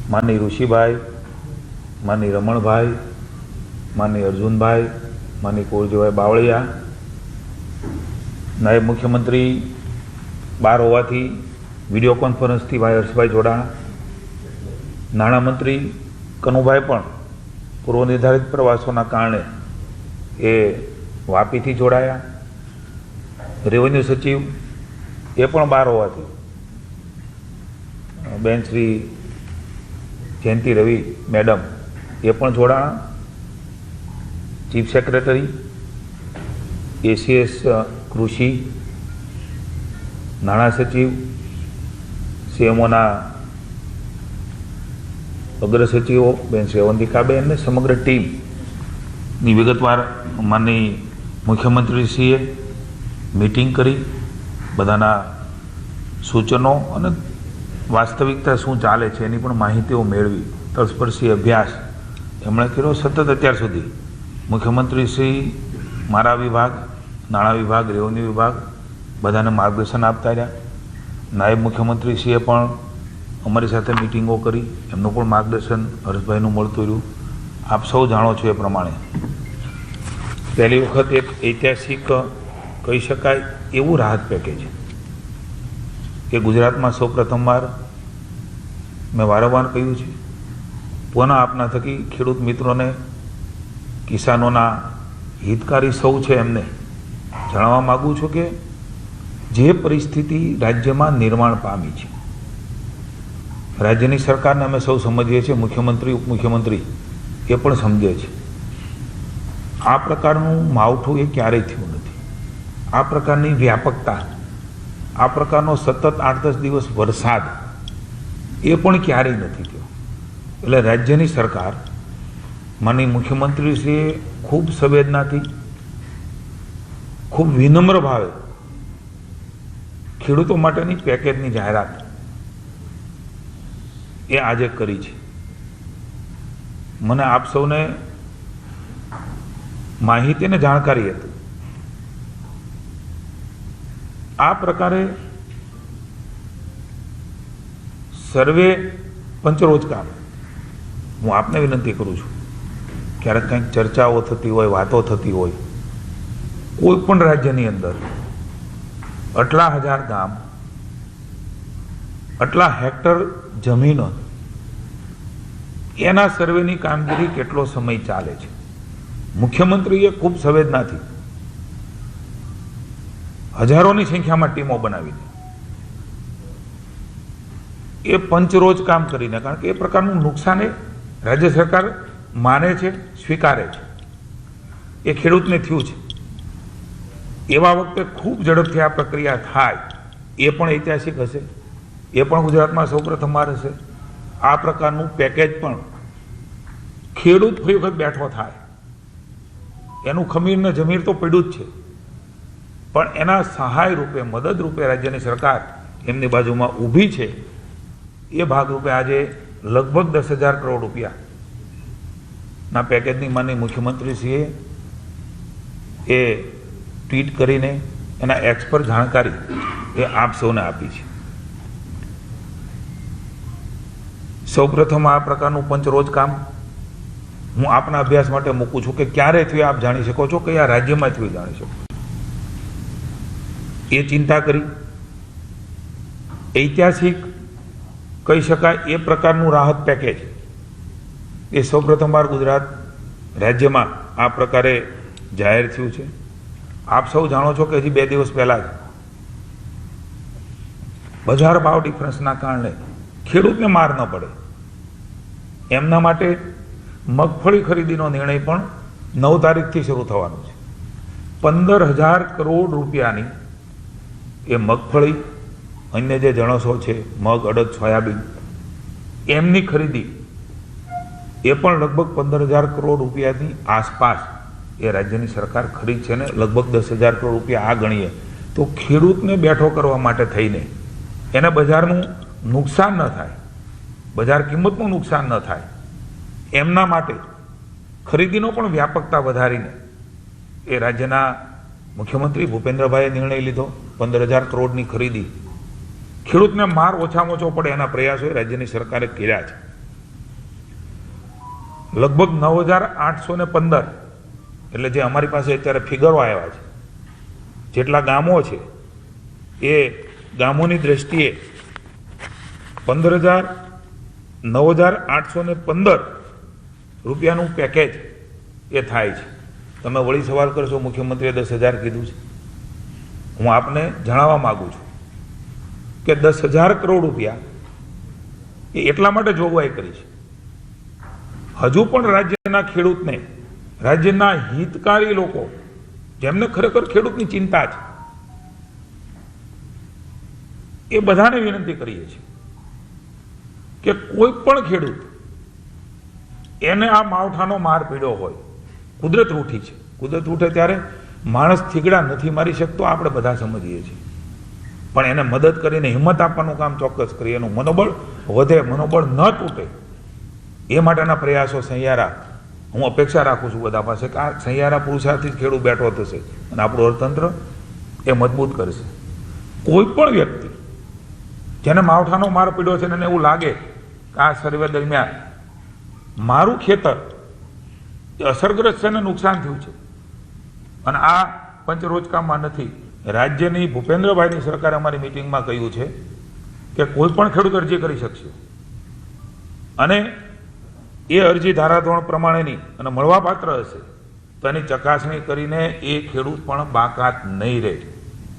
માનની ઋષિભાઈ, માનની રમણભાઈ, માનની અર્જુનભાઈ, માનની કુરજીભાઈ બાવળિયા, નાયબ મુખ્યમંત્રી બહાર હોવાથી વિડીયો કોન્ફરન્સથી ભાઈ હર્ષભાઈ જોડાણા, નાણામંત્રી કનુભાઈ પણ પૂર્વ નિર્ધારિત પ્રવાસોના કારણે એ વાપીથી જોડાયા, રેવન્યુ સચિવ એ પણ બહાર હોવાથી બેન શ્રી જયંતિ રવિ મેડમ એ પણ જોડાણા, ચીફ સેક્રેટરી એસીએસ કૃષિ, નાણાં સચિવ, સીએમઓના અગ્ર સચિવો બેન શ્રી અવંતિકાબેન અને સમગ્ર ટીમની વિગતવાર માનની મુખ્યમંત્રીશ્રીએ મીટિંગ કરી બધાના સૂચનો અને વાસ્તવિકતા શું ચાલે છે એની પણ માહિતીઓ મેળવી તલસ્પર્શી અભ્યાસ એમણે કર્યો. સતત અત્યાર સુધી મુખ્યમંત્રીશ્રી મારા વિભાગ, નાણાં વિભાગ, રેવન્યુ વિભાગ બધાને માર્ગદર્શન આપતા રહ્યા. નાયબ મુખ્યમંત્રીશ્રીએ પણ અમારી સાથે મિટિંગો કરી, એમનું પણ માર્ગદર્શન હર્ષભાઈનું મળતું રહ્યું. આપ સૌ જાણો છો એ પ્રમાણે પહેલી વખત એક ઐતિહાસિક કહી શકાય એવું રાહત પેકેજ કે ગુજરાતમાં સૌ પ્રથમવાર, મેં વારંવાર કહ્યું છે, પુનઃ આપના થકી ખેડૂત મિત્રોને, કિસાનોના હિતકારી સૌ છે એમને જણાવવા માગું છું કે જે પરિસ્થિતિ રાજ્યમાં નિર્માણ પામી છે, રાજ્યની સરકારને અમે સૌ સમજીએ છીએ, મુખ્યમંત્રી, ઉપમુખ્યમંત્રી એ પણ સમજે છે. આ પ્રકારનું માવઠું એ ક્યારેય થયું નથી. આ પ્રકારની વ્યાપકતા, આ પ્રકારનો સતત 8-10 દિવસ વરસાદ એ પણ ક્યારેય નથી થયો. એટલે રાજ્યની સરકાર, માનનીય મુખ્યમંત્રીશ્રીએ ખૂબ સંવેદનાથી, ખૂબ વિનમ્ર ભાવે ખેડૂતો માટેની પેકેજની જાહેરાત એ આજે કરી છે. મને આપ સૌને માહિતી અને જાણકારી હતી. આ પ્રકારે સર્વે પંચરોજગાર હું આપને વિનંતી કરું છું, ક્યારેક કંઈક ચર્ચાઓ થતી હોય, વાતો થતી હોય, કોઈ પણ રાજ્યની અંદર આટલા હજાર ગામ, આટલા હેક્ટર જમીન, એના સર્વેની કામગીરી કેટલો સમય ચાલે છે. મુખ્યમંત્રીએ ખૂબ સંવેદનાથી હજારોની સંખ્યામાં ટીમો બનાવીને એ પંચરોજ કામ કરીને, કારણ કે એ પ્રકારનું નુકસાન એ રાજ્ય સરકાર માને છે, સ્વીકારે છે, એ ખેડૂતને થયું છે. એવા વખતે ખૂબ ઝડપથી આ પ્રક્રિયા થાય એ પણ ઐતિહાસિક હશે, એ પણ ગુજરાતમાં સૌ પ્રથમવાર હશે. આ પ્રકારનું પેકેજ પણ ખેડૂત ફરી વખત બેઠો થાય, એનું ખમીર ને જમીર તો પડ્યું જ છે, પણ એના સહાય રૂપે, મદદ રૂપે રાજ્યની સરકાર એમની બાજુમાં ઊભી છે. એ ભાગરૂપે આજે લગભગ 10,000 કરોડ રૂપિયાના પેકેજની માનનીય મુખ્યમંત્રીશ્રીએ એ ટ્વીટ કરીને એના એક્સ પર જાણકારી એ આપ સૌને આપી છે. સૌપ્રથમ આ પ્રકારનું પંચરોજ કામ હું આપના અભ્યાસ માટે મૂકું છું કે ક્યારે થયું આપ જાણી શકો છો, કયા રાજ્યમાં થયું જાણી શકો. એ ચિંતા કરી ઐતિહાસિક કહી શકાય એ પ્રકારનું રાહત પેકેજ એ સૌપ્રથમવાર ગુજરાત રાજ્યમાં આ પ્રકારે જાહેર થયું છે. આપ સૌ જાણો છો કે હજી 2 દિવસ પહેલાં જ બજાર ભાવ ડિફરન્સના કારણે ખેડૂતને માર ન પડે એમના માટે મગફળી ખરીદીનો નિર્ણય પણ 9 તારીખથી શરૂ થવાનો છે. 15,000 કરોડ રૂપિયાની એ મગફળી, અન્ય જે જણસો છે, મગ, અડદ, સોયાબીન, એમની ખરીદી એ પણ લગભગ 15,000 કરોડ રૂપિયાની આસપાસ એ રાજ્યની સરકાર ખરીદ છે ને લગભગ 10,000 કરોડ રૂપિયા આ ગણીએ તો ખેડૂતને બેઠો કરવા માટે થઈને એને બજારનું નુકસાન ન થાય, બજાર કિંમતનું નુકસાન ન થાય, એમના માટે ખરીદીનો પણ વ્યાપકતા વધારીને એ રાજ્યના મુખ્યમંત્રી ભૂપેન્દ્રભાઈએ નિર્ણય લીધો. 15,000 કરોડની ખરીદી, ખેડૂતને માર ઓછામાં ઓછો પડે એના પ્રયાસો રાજ્યની સરકારે કર્યા છે. લગભગ 9,815 એટલે જે અમારી પાસે અત્યારે ફિગરો આવ્યા છે, જેટલા ગામો છે એ ગામોની દ્રષ્ટિએ 9,815 રૂપિયાનું પેકેજ એ થાય છે. તમે વળી સવાલ કરશો મુખ્યમંત્રીએ 10,000 કીધું છે. હું આપને જણાવવા માગું છું કે 10,000 કરોડ રૂપિયા એ એટલા માટે જોગવાઈ કરી છે, હજુ પણ રાજ્યના ખેડૂતને, રાજ્યના હિતકારી લોકો જેમને ખરેખર ખેડૂતની ચિંતા છે, એ બધાને વિનંતી કરીએ છીએ કે કોઈ પણ ખેડૂત એને આ માવઠાનો માર પીડ્યો હોય, કુદરત રૂઠી છે, કુદરત રૂઠે ત્યારે માણસ થીગડા નથી મારી શકતો, આપણે બધા સમજીએ છીએ, પણ એને મદદ કરીને હિંમત આપવાનું કામ ચોક્કસ કરીએ, એનું મનોબળ વધે, મનોબળ ન તૂટે એ માટેના પ્રયાસો સહિયારા હું અપેક્ષા રાખું છું બધા પાસે કે આ સહિયારા પુરુષાર્થથી જ ખેડૂત બેઠો થશે અને આપણું અર્થતંત્ર એ મજબૂત કરશે. કોઈ પણ વ્યક્તિ જેને માવઠાનો માર પીડ્યો છે અને એવું લાગે કે આ સર્વે દરમિયાન મારું ખેતર એ અસરગ્રસ્ત છે અને નુકસાન થયું છે અને આ પંચરોજકામાં નથી, રાજ્યની ભૂપેન્દ્રભાઈની સરકારે અમારી મિટિંગમાં કહ્યું છે કે કોઈ પણ ખેડૂત અરજી કરી શકશે અને એ અરજી ધારાધોરણ પ્રમાણેની અને મળવાપાત્ર હશે તો એની ચકાસણી કરીને એ ખેડૂત પણ બાકાત નહીં રહે.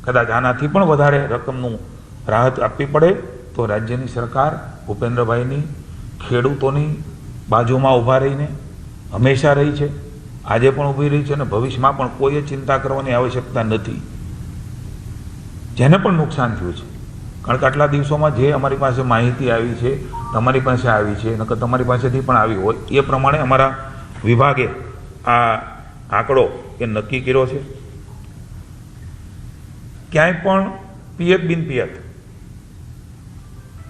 કદાચ આનાથી પણ વધારે રકમનું રાહત આપવી પડે તો રાજ્યની સરકાર ભૂપેન્દ્રભાઈની ખેડૂતોની બાજુમાં ઊભા રહીને હંમેશા રહી છે, આજે પણ ઊભી રહી છે અને ભવિષ્યમાં પણ કોઈ ચિંતા કરવાની આવશ્યકતા નથી. જેને પણ નુકસાન થયું છે, કારણ કે આટલા દિવસોમાં જે અમારી પાસે માહિતી આવી છે, તમારી પાસે આવી છે, નકર તમારી પાસેથી પણ આવી હોય એ પ્રમાણે અમારા વિભાગે આ આંકડો એ નક્કી કર્યો છે. ક્યાંય પણ પિયત બિન પિયત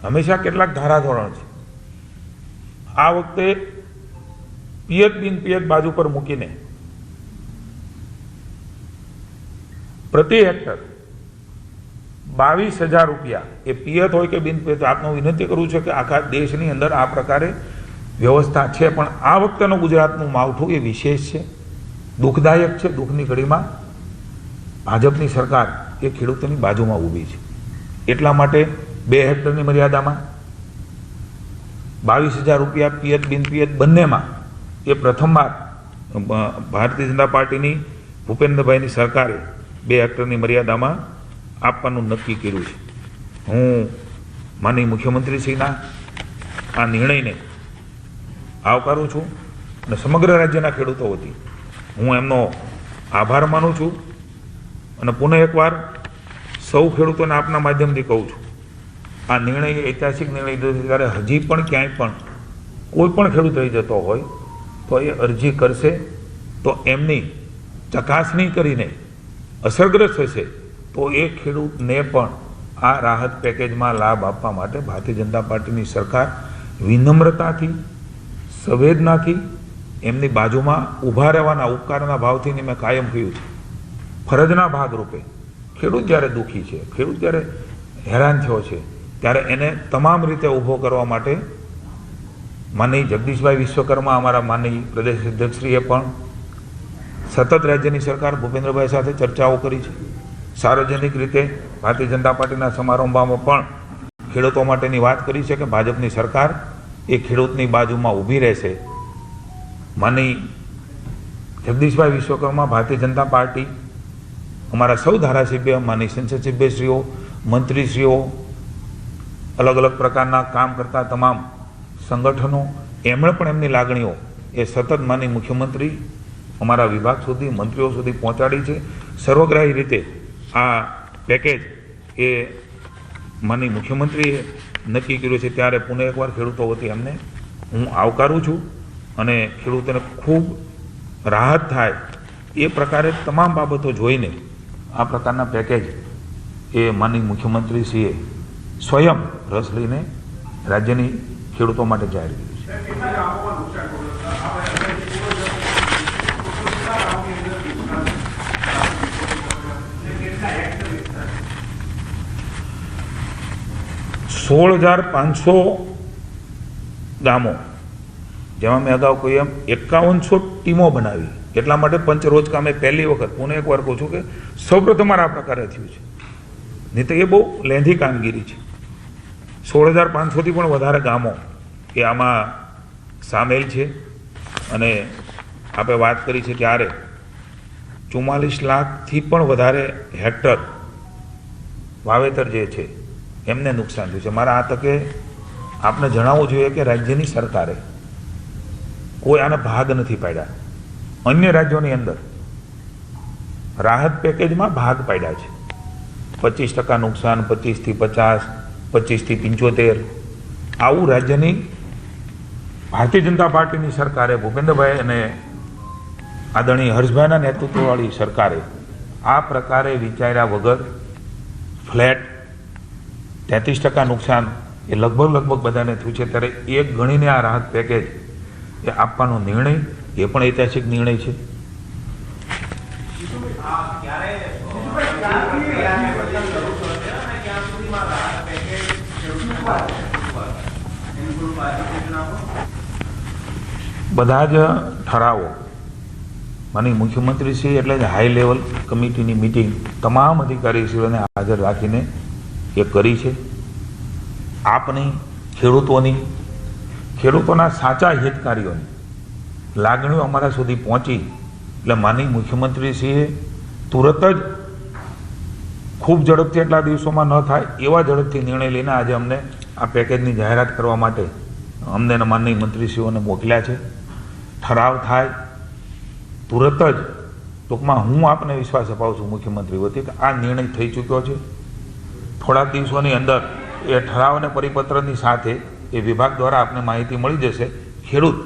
હંમેશા કેટલાક ધારાધોરણ છે. આ વખતે પિયત બિન પિયત બાજુ પર મૂકીને પ્રતિ હેક્ટર 22,000 રૂપિયા એ પિયત હોય કે બિન પિયત, આપને વિનંતી કરું છું કે આખા દેશની અંદર આ પ્રકારે વ્યવસ્થા છે, પણ આ વખતેનું ગુજરાતનું માવઠું એ વિશેષ છે, દુઃખદાયક છે. દુઃખની ઘડીમાં ભાજપની સરકાર એ ખેડૂતોની બાજુમાં ઊભી છે. એટલા માટે 2 હેક્ટરની મર્યાદામાં 22,000 રૂપિયા પિયત બિન પિયત બંનેમાં એ પ્રથમવાર ભારતીય જનતા પાર્ટીની ભૂપેન્દ્રભાઈની સરકારે 2 હેક્ટરની મર્યાદામાં આપવાનું નક્કી કર્યું છે. હું માનનીય મુખ્યમંત્રીશ્રીના આ નિર્ણયને આવકારું છું અને સમગ્ર રાજ્યના ખેડૂતો વતી હું એમનો આભાર માનું છું અને પુનઃ એકવાર સૌ ખેડૂતોને આપના માધ્યમથી કહું છું, આ નિર્ણય ઐતિહાસિક નિર્ણય લીધો છે ત્યારે હજી પણ ક્યાંય પણ કોઈ પણ ખેડૂત રહી જતો હોય તો એ અરજી કરશે તો એમની ચકાસણી કરીને અસરગ્રસ્ત થશે તો એ ખેડૂતને પણ આ રાહત પેકેજમાં લાભ આપવા માટે ભારતીય જનતા પાર્ટીની સરકાર વિનમ્રતાથી, સંવેદનાથી એમની બાજુમાં ઊભા રહેવાના ઉપકારના ભાવથી મેં કાયમ કહ્યું છે. ફરજના ભાગરૂપે ખેડૂત જ્યારે દુઃખી છે, ખેડૂત જ્યારે હેરાન થયો છે ત્યારે એને તમામ રીતે ઊભો કરવા માટે માનનીય જગદીશભાઈ વિશ્વકર્મા અમારા માનનીય પ્રદેશ અધ્યક્ષશ્રીએ પણ સતત રાજ્યની સરકાર ભૂપેન્દ્રભાઈ સાથે ચર્ચાઓ કરી છે. સાર્વજનિક રીતે ભારતીય જનતા પાર્ટીના સમારંભમાં પણ ખેડૂતો માટેની વાત કરી છે કે ભાજપની સરકાર એ ખેડૂતની બાજુમાં ઊભી રહેશે. માનનીય જગદીશભાઈ વિશ્વકર્મા, ભારતીય જનતા પાર્ટી, અમારા સૌ ધારાસભ્ય, માનનીય સંસદ સભ્યશ્રીઓ, મંત્રીશ્રીઓ, અલગ અલગ પ્રકારના કામ કરતા તમામ સંગઠનો, એમણે પણ એમની લાગણીઓ એ સતત માનનીય મુખ્યમંત્રી, અમારા વિભાગ સુધી, મંત્રીઓ સુધી પહોંચાડી છે. સર્વગ્રાહી રીતે આ પેકેજ એ માનનીય મુખ્યમંત્રીએ નક્કી કર્યું છે ત્યારે પુનઃ એકવાર ખેડૂતો વતી એમને હું આવકારું છું અને ખેડૂતોને ખૂબ રાહત થાય એ પ્રકારે તમામ બાબતો જોઈને આ પ્રકારના પેકેજ એ માનનીય મુખ્યમંત્રીશ્રીએ સ્વયં રસ લઈને રાજ્યની ખેડૂતો માટે જાહેર કર્યું છે. 16,500 ગામો જેમાં મેં અગાઉ કહ્યું એમ 5100 ટીમો બનાવી. એટલા માટે પંચરોજ કામે પહેલી વખત પુનઃ એકવાર કહું છું કે સૌપ્રથમ આ પ્રકારે થયું છે. નહીં તો એ બહુ લેન્ધી કામગીરી છે. 16,500થી પણ વધારે ગામો એ આમાં સામેલ છે. અને આપણે વાત કરી છે ત્યારે 44 લાખથી પણ વધારે હેક્ટર વાવેતર જે છે એમને નુકસાન થયું છે. મારા આ તકે આપને જણાવવું જોઈએ કે રાજ્યની સરકારે કોઈ આને ભાગ નથી પાડ્યા. અન્ય રાજ્યોની અંદર રાહત પેકેજમાં ભાગ પાડ્યા છે. 25% નુકસાન, 25થી 50, 25થી 75. આવું રાજ્યની ભારતીય જનતા પાર્ટીની સરકારે, ભૂપેન્દ્રભાઈ અને આદરણીય હર્ષભાઈના નેતૃત્વવાળી સરકારે આ પ્રકારે વિચાર્યા વગર ફ્લેટ 33% નુકસાન એ લગભગ બધાને થયું છે. ત્યારે એક ગણીને આ રાહત પેકેજ એ આપવાનો નિર્ણય એ પણ ઐતિહાસિક નિર્ણય છે. બધા જ ઠરાવો માનનીય મુખ્યમંત્રીશ્રી એટલે જ હાઈ લેવલ કમિટીની મિટિંગ તમામ અધિકારીશ્રીઓને હાજર રાખીને એ કરી છે. આપની, ખેડૂતોના સાચા હિતકારીઓની લાગણીઓ અમારા સુધી પહોંચી એટલે માનનીય મુખ્યમંત્રીશ્રીએ તુરત જ ખૂબ ઝડપથી એટલા દિવસોમાં ન થાય એવા ઝડપથી નિર્ણય લઈને આજે અમને આ પેકેજની જાહેરાત કરવા માટે અમને માનનીય મંત્રીશ્રીઓને મોકલ્યા છે. ઠરાવ થાય તુરત જ ટૂંકમાં હું આપને વિશ્વાસ અપાવું છું મુખ્યમંત્રી વતી કે આ નિર્ણય થઈ ચૂક્યો છે. થોડા દિવસોની અંદર એ ઠરાવ અને પરિપત્રની સાથે એ વિભાગ દ્વારા આપને માહિતી મળી જશે. ખેડૂત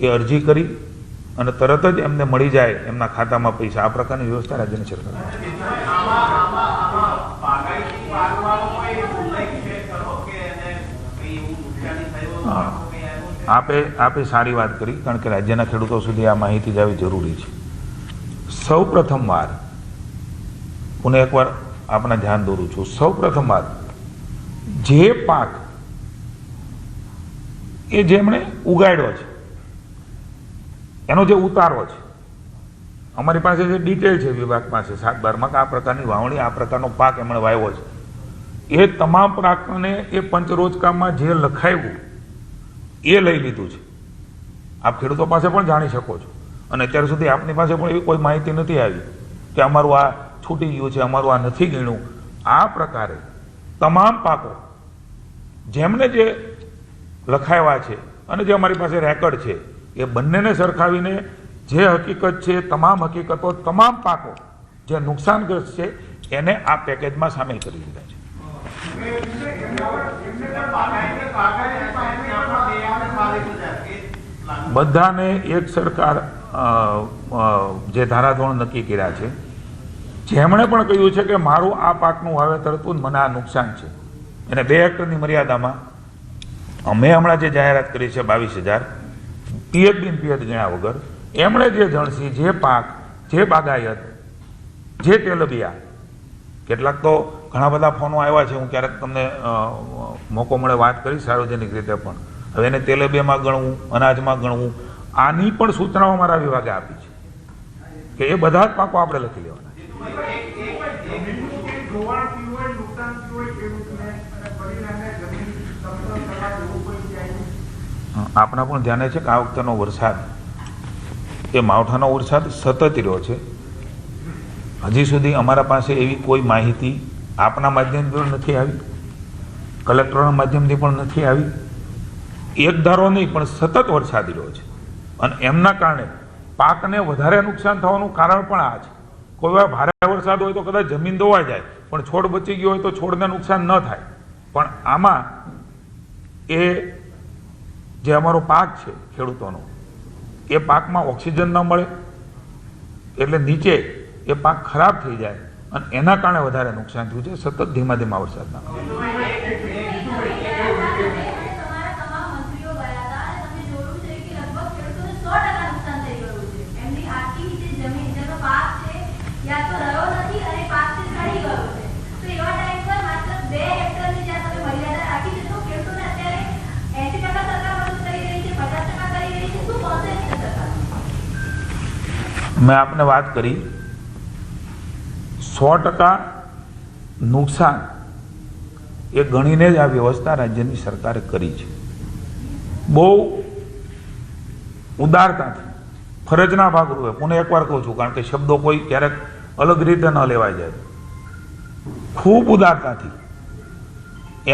એ અરજી કરી અને તરત જ એમને મળી જાય એમના ખાતામાં પૈસા. આ પ્રકારની વ્યવસ્થા રાજ્યની સરકાર આપે સારી વાત કરી, કારણ કે રાજ્યના ખેડૂતો સુધી આ માહિતી જવી જરૂરી છે. સૌ પ્રથમવાર પુનઃ એકવાર આપના ધ્યાન દોરું છું, સૌ પ્રથમવાર જે પાક એ જેમણે ઉગાડ્યો છે એનો જે ઉતારો છે, અમારી પાસે જે ડિટેલ છે વિભાગ પાસે 7/12માં કે આ પ્રકારની વાવણી, આ પ્રકારનો પાક એમણે વાવ્યો છે, એ તમામ પાકને એ પંચરોજકામાં જે લખાયું એ લઈ લીધું છે. આપ ખેડૂતો પાસે પણ જાણી શકો છો. અને અત્યાર સુધી આપની પાસે પણ એવી કોઈ માહિતી નથી આવી કે અમારું આ છૂટી ગયું છે, અમારું આ નથી ગણ્યું. આ પ્રકારે તમામ પાકો જેમને જે લખાવ્યા છે અને જે અમારી પાસે રેકર્ડ છે એ બંનેને સરખાવીને જે હકીકત છે, તમામ હકીકતો, તમામ પાકો જે નુકસાનગ્રસ્ત છે એને આ પેકેજમાં સામેલ કરી દીધા છે. બધાને એક સરકાર જે ધારાધોરણ નક્કી કર્યા છે. જેમણે પણ કહ્યું છે કે મારું આ પાકનું વાવેતર હતું મને આ નુકસાન છે, એને 2 હેક્ટરની મર્યાદામાં અમે હમણાં જે જાહેરાત કરી છે 22,000 પિયત બિન પિયત ગણ્યા વગર એમણે જે જણસી, જે પાક, જે બાગાયત, જે તેલબિયા, કેટલાક તો ઘણા બધા ફોનો આવ્યા છે, હું ક્યારેક તમને મોકો મળે વાત કરીશ સાર્વજનિક રીતે પણ. હવે એને તેલબિયામાં ગણવું, અનાજમાં ગણવું, આની પણ સૂચનાઓ મારા વિભાગે આપી છે કે એ બધા જ પાકો આપણે લખી લેવાના. આપણા પણ ધ્યાને છે કે આ વખતેનો વરસાદ એ માવઠાનો વરસાદ સતત રહ્યો છે. હજી સુધી અમારા પાસે એવી કોઈ માહિતી આપના માધ્યમથી પણ નથી આવી, કલેક્ટરના માધ્યમથી પણ નથી આવી. એક ધારો નહીં પણ સતત વરસાદ રહ્યો છે અને એમના કારણે પાકને વધારે નુકસાન થવાનું કારણ પણ આ છે. કોઈ વાર ભારે વરસાદ હોય તો કદાચ જમીન ધોવાઈ જાય પણ છોડ બચી ગયો હોય તો છોડને નુકસાન ન થાય. પણ આમાં એ જે અમારો પાક છે ખેડૂતોનો, એ પાકમાં ઓક્સિજન ન મળે એટલે નીચે એ પાક ખરાબ થઈ જાય અને એના કારણે વધારે નુકસાન થયું છે સતત ધીમા વરસાદના. મેં આપને વાત કરી 100% નુકસાન એ ગણીને જ આ વ્યવસ્થા રાજ્યની સરકારે કરી છે. બહુ ઉદારતાથી, ફરજના ભાગરૂપે, પુનઃ એકવાર કહું છું, કારણ કે શબ્દો કોઈ ક્યારેક અલગ રીતે ન લેવાઈ જાય, ખૂબ ઉદારતાથી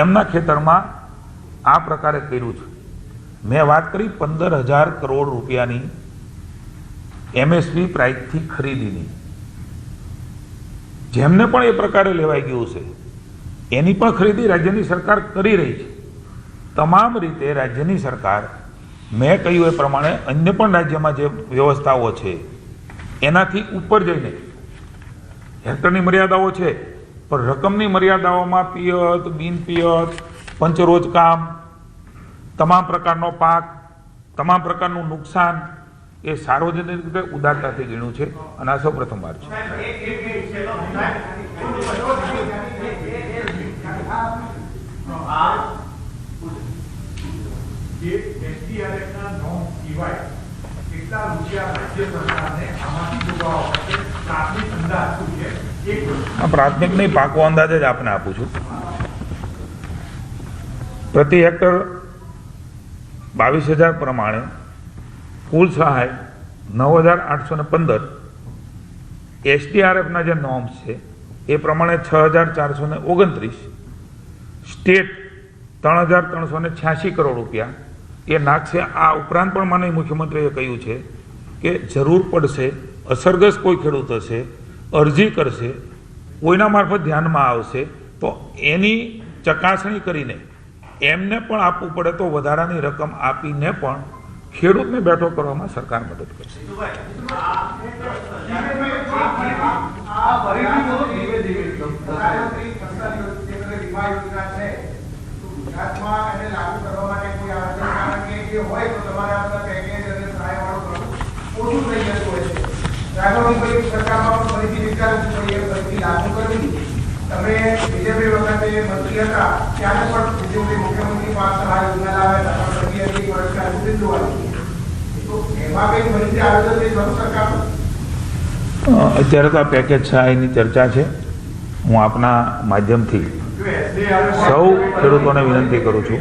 એમના ખેતરમાં આ પ્રકારે કર્યું છે. મેં વાત કરી 15,000 કરોડ રૂપિયાની MSP પ્રાઇસથી ખરીદીની. જેમને પણ એ પ્રકારે લેવાઈ ગયું છે એની પણ ખરીદી રાજ્યની સરકાર કરી રહી છે. તમામ રીતે રાજ્યની સરકાર, મેં કહ્યું એ પ્રમાણે અન્ય પણ રાજ્યમાં જે વ્યવસ્થાઓ છે એનાથી ઉપર જઈને, હેક્ટરની મર્યાદાઓ છે પણ રકમની મર્યાદાઓમાં પિયત, બિનપિયત, પંચરોજ કામ, તમામ પ્રકારનો પાક, તમામ પ્રકારનું નુકસાન એ સાર્વજનિક રીતે ઉદારતાથી ગણ્યું છે અને આ સૌ પ્રથમવાર છે. પ્રાથમિક નહીં, પાકો અંદાજ જ આપને આપું છું. પ્રતિ હેક્ટર 22,000 પ્રમાણે કુલ સહાય 9,815. SDRFના જે નોર્મ્સ છે એ પ્રમાણે 6,429. સ્ટેટ 3,386 કરોડ રૂપિયા એ નાખશે. આ ઉપરાંત પણ માનનીય મુખ્યમંત્રીએ કહ્યું છે કે જરૂર પડશે, અસરગ્રસ્ત કોઈ ખેડૂત હશે, અરજી કરશે, કોઈના મારફત ધ્યાનમાં આવશે તો એની ચકાસણી કરીને એમને પણ આપવું પડે તો વધારાની રકમ આપીને પણ ખેડૂતને બેઠો કરવામાં સરકાર મદદ કરશે. તમે બીજેપી વખતે મંત્રી હતા ત્યારે પણ બીજેપી મુખ્યમંત્રી પાસે આ યોજના લાવ્યા હતા, પણ પછી એક વર્ષ સુધી જોવાની તો એમાં કઈ મંત્રી આયોજન થઈ શરૂ સરકાર. અત્યારે તો આ પેકેજ સહાયની ચર્ચા છે. હું આપના માધ્યમથી સૌ ખેડૂતોને વિનંતી કરું છું